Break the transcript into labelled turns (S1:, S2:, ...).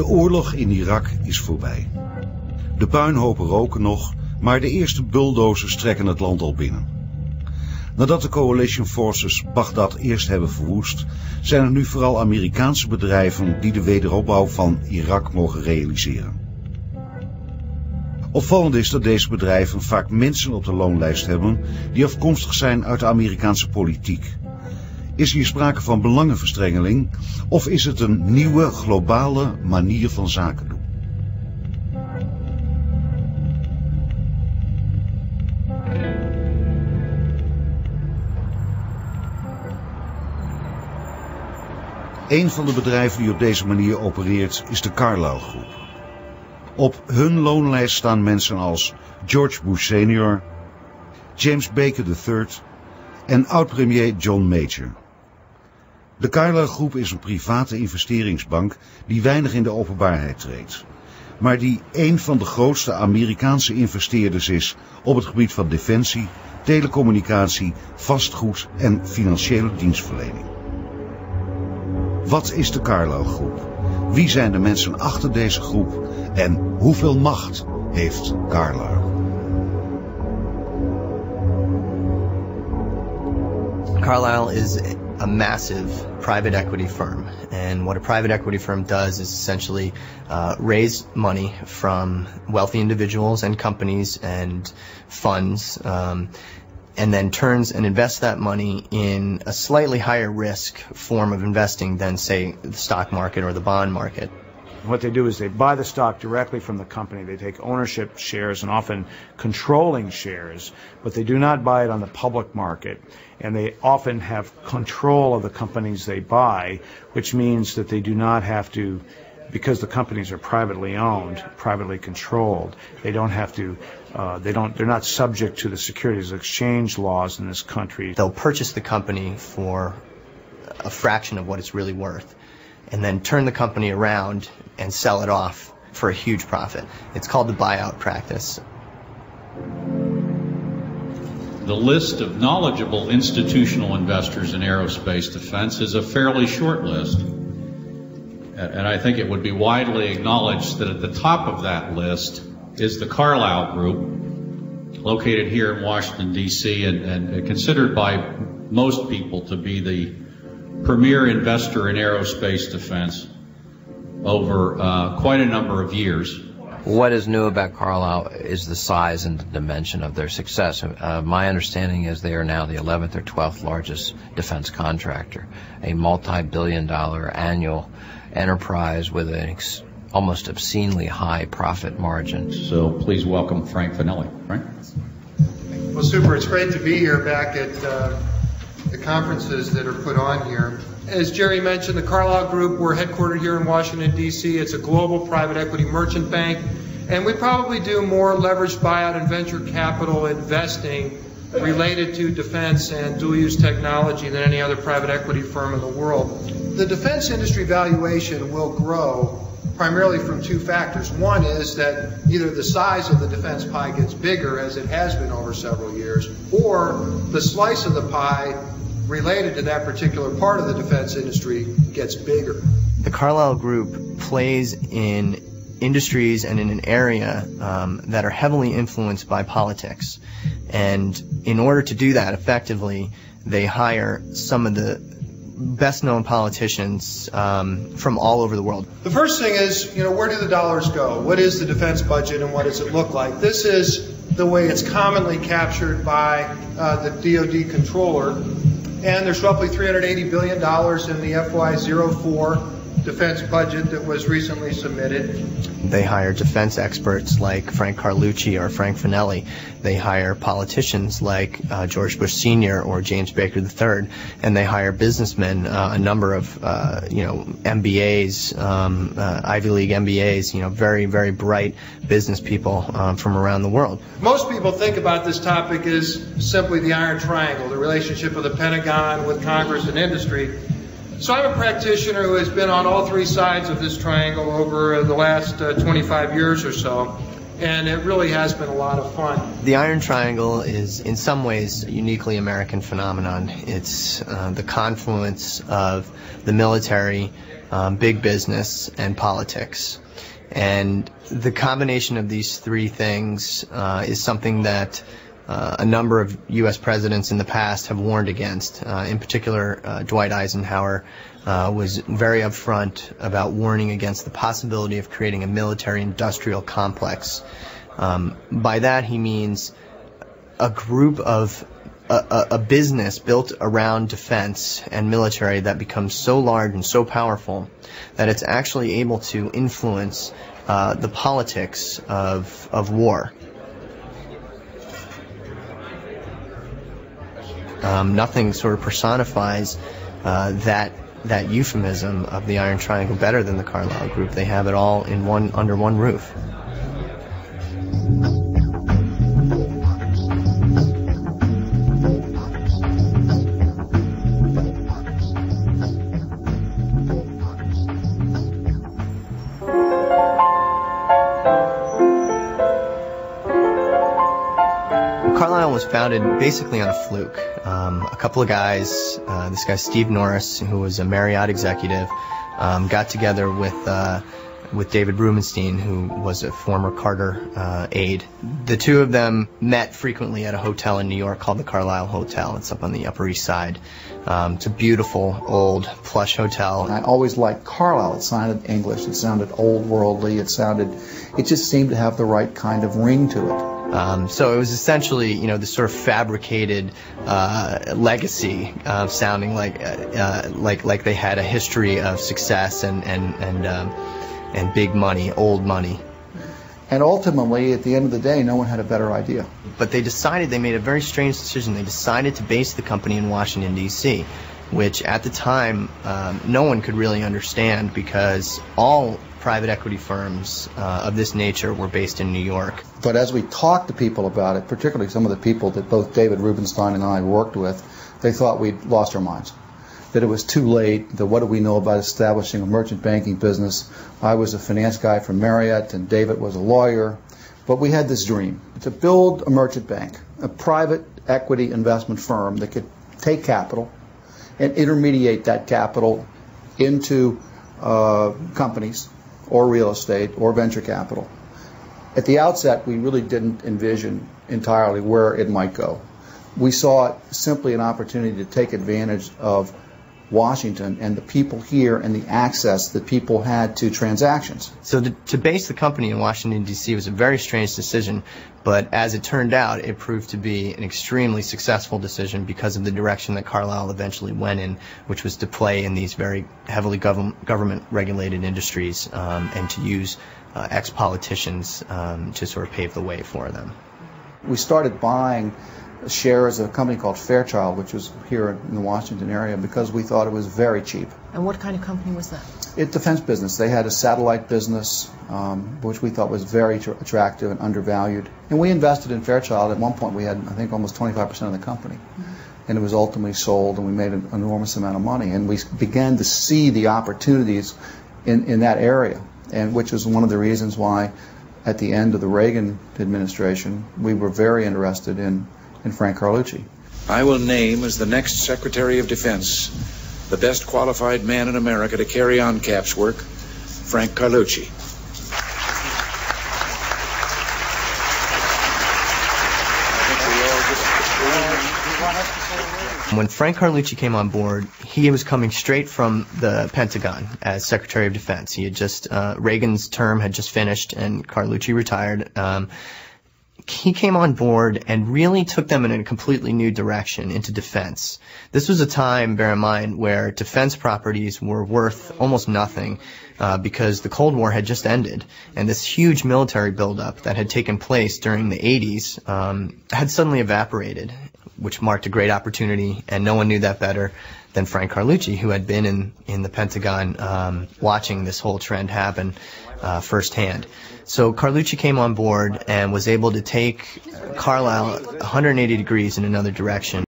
S1: De oorlog in Irak is voorbij. De puinhopen roken nog, maar de eerste bulldozers trekken het land al binnen. Nadat de Coalition Forces Bagdad eerst hebben verwoest, zijn er nu vooral Amerikaanse bedrijven die de wederopbouw van Irak mogen realiseren. Opvallend is dat deze bedrijven vaak mensen op de loonlijst hebben die afkomstig zijn uit de Amerikaanse politiek. Is hier sprake van belangenverstrengeling of is het een nieuwe globale manier van zaken doen? Een van de bedrijven die op deze manier opereert is de Carlyle groep. Op hun loonlijst staan mensen als George Bush senior, James Baker III en oud-premier John Major. De Carlyle groep is een private investeringsbank die weinig in de openbaarheid treedt, maar die een van de grootste Amerikaanse investeerders is op het gebied van defensie, telecommunicatie, vastgoed en financiële dienstverlening. Wat is de Carlyle groep? Wie zijn de mensen achter deze groep en hoeveel macht heeft Carlyle?
S2: Carlyle is a massive private equity firm, and what a private equity firm does is essentially raise money from wealthy individuals and companies and funds, and then turns and invests that money in a slightly higher risk form of investing than, say, the stock market or the bond market.
S3: What they do is they buy the stock directly from the company. They take ownership shares and often controlling shares, but they do not buy it on the public market. And they often have control of the companies they buy, which means that they do not have to, because the companies are privately owned, privately controlled, they don't have to, they're not subject to the securities exchange laws in this country.
S2: They'll purchase the company for a fraction of what it's really worth, and then turn the company around and sell it off for a huge profit. It's called the buyout practice.
S4: The list of knowledgeable institutional investors in aerospace defense is a fairly short list. And I think it would be widely acknowledged that at the top of that list is the Carlyle Group, located here in Washington, D.C., and considered by most people to be the premier investor in aerospace defense over quite a number of years.
S5: What is new about Carlyle is the size and the dimension of their success. My understanding is they are now the 11th or 12th largest defense contractor, a multi-billion-dollar annual enterprise with an almost obscenely high profit margin.
S4: So please welcome Frank Finelli. Frank?
S6: Well, super. It's great to be here back at the conferences that are put on here. As Jerry mentioned, the Carlyle Group, we're headquartered here in Washington, D.C. It's a global private equity merchant bank, and we probably do more leveraged buyout and venture capital investing related to defense and dual-use technology than any other private equity firm in the world. The defense industry valuation will grow primarily from two factors. One is that either the size of the defense pie gets bigger, as it has been over several years, or the slice of the pie related to that particular part of the defense industry gets bigger.
S2: The Carlyle Group plays in industries and in an area that are heavily influenced by politics. And in order to do that effectively, they hire some of the best-known politicians from all over the world.
S6: The first thing is, where do the dollars go? What is the defense budget and what does it look like? This is the way it's commonly captured by the DoD controller. And there's roughly $380 billion in the FY04 defense budget that was recently submitted.
S2: They hire defense experts like Frank Carlucci or Frank Finelli. They hire politicians like George Bush Sr. or James Baker III, and they hire businessmen, a number of MBAs, Ivy League MBAs, very, very bright business people from around the world.
S6: Most people think about this topic as simply the Iron Triangle, the relationship of the Pentagon with Congress and industry. So I'm a practitioner who has been on all three sides of this triangle over the last 25 years or so, and it really has been a lot of fun.
S2: The Iron Triangle is in some ways a uniquely American phenomenon. It's the confluence of the military, big business, and politics. And the combination of these three things is something that a number of U.S. presidents in the past have warned against. In particular, Dwight Eisenhower was very upfront about warning against the possibility of creating a military-industrial complex. By that he means a group of a business built around defense and military that becomes so large and so powerful that it's actually able to influence the politics of war. Nothing sort of personifies that euphemism of the Iron Triangle better than the Carlyle Group. They have it all in under one roof. Carlyle was founded basically on a fluke. A couple of guys, this guy Steve Norris, who was a Marriott executive, got together with David Rubenstein, who was a former Carter aide. The two of them met frequently at a hotel in New York called the Carlyle Hotel. It's up on the Upper East Side. It's a beautiful, old, plush hotel.
S7: I always liked Carlyle. It sounded English. It sounded old worldly. It just seemed to have the right kind of ring to it.
S2: So it was essentially, this sort of fabricated legacy, sounding like they had a history of success and big money, old money.
S7: And ultimately, at the end of the day, no one had a better idea.
S2: But they made a very strange decision. They decided to base the company in Washington, D.C., which at the time no one could really understand because all private equity firms of this nature were based in New York.
S7: But as we talked to people about it, particularly some of the people that both David Rubenstein and I worked with, they thought we'd lost our minds, that it was too late, that what do we know about establishing a merchant banking business. I was a finance guy from Marriott, and David was a lawyer. But we had this dream to build a merchant bank, a private equity investment firm that could take capital and intermediate that capital into companies or real estate or venture capital. At the outset, we really didn't envision entirely where it might go. We saw it simply an opportunity to take advantage of Washington and the people here and the access that people had to transactions.
S2: So to base the company in Washington, D.C. was a very strange decision, but as it turned out, it proved to be an extremely successful decision because of the direction that Carlyle eventually went in, which was to play in these very heavily government-regulated industries and to use ex-politicians to sort of pave the way for them.
S7: We started buying shares of a company called Fairchild, which was here in the Washington area, because we thought it was very cheap.
S8: And what kind of company was that?
S7: It's defense business. They had a satellite business, which we thought was very attractive and undervalued. And we invested in Fairchild. At one point, we had, I think, almost 25% of the company. Mm-hmm. And it was ultimately sold, and we made an enormous amount of money. And we began to see the opportunities in that area, and which was one of the reasons why, at the end of the Reagan administration, we were very interested in Frank Carlucci.
S9: I will name as the next Secretary of Defense the best qualified man in America to carry on CAP's work, Frank Carlucci.
S2: When Frank Carlucci came on board, he was coming straight from the Pentagon as Secretary of Defense. He had just, Reagan's term had just finished and Carlucci retired. He came on board and really took them in a completely new direction into defense. This was a time, bear in mind, where defense properties were worth almost nothing because the Cold War had just ended, and this huge military buildup that had taken place during the 80s had suddenly evaporated, which marked a great opportunity, and no one knew that better than Frank Carlucci, who had been in the Pentagon watching this whole trend happen firsthand. So Carlucci came on board and was able to take Carlyle 180 degrees in another direction.